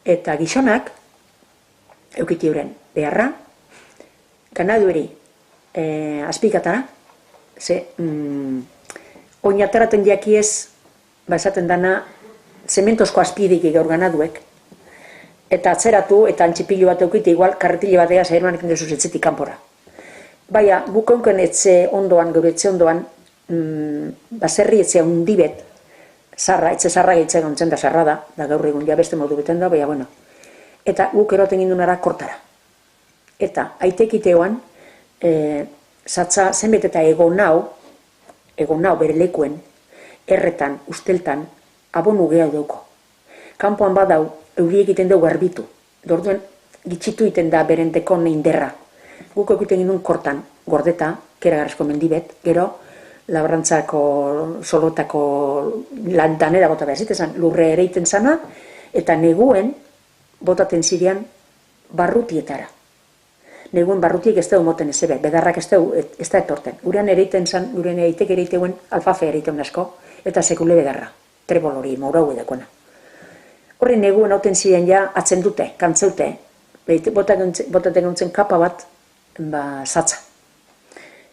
eta gizonak, eukiti euren beharra, ganadueri azpikatara, ze oinataraten jakiez, esaten dana, zementozko azpidik gaur ganaduek, eta atzeratu, eta antxipilu bat eukite, igual, karretile bat ega, zaherman eken dezuz etzetik kanpora. Baina, guk onken etxe ondoan, gure etxe ondoan, baserri etxea undibet, zarra, etxe zarra gehitzen ontzen da zarra da gaur egun ja beste modu beten da, baina, bueno. Eta guk eroten gindunara kortara. Eta, aitekiteoan, zatza, zenbet eta egon nau bere lekuen, erretan, usteltan, abonu gehiago dauko. Kanpoan badau, euri egiten dugu garbitu. Dorduen, gitxitu egiten da beren dekon inderra. Guk egiten gindun kortan, gordeta, keragarrizko mendibet, gero, labrantzako, solotako lantanera bota behar zitezan, lurre ere iten zana, eta neguen botaten zirean barrutietara. Neguen barrutiek ez dugu moten ezebe, bedarrak ez da etorten. Gurean ere iten zan, gurean eitek ere iteuen alfafe ere iteuen asko, eta sekule bedarra, trebol hori, maurau edakona. Horri neguen hauten ziren ja atzen dute, kantzeute, botaten gontzen kapa bat, zatza.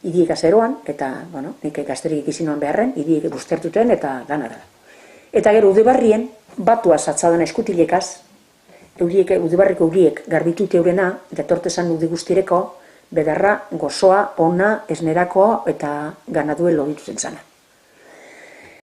Idiek azeroan, eta, bueno, nik gazterik ikizinoan beharren, idiek bustertuten eta danara. Eta gero, udebarrien, batua zatzadan eskutilekaz, udebarriko euriek garbitute eurena, eta tortezan udi guztireko, bedarra, gozoa, ona, esnerako eta ganaduen lodituzen zana.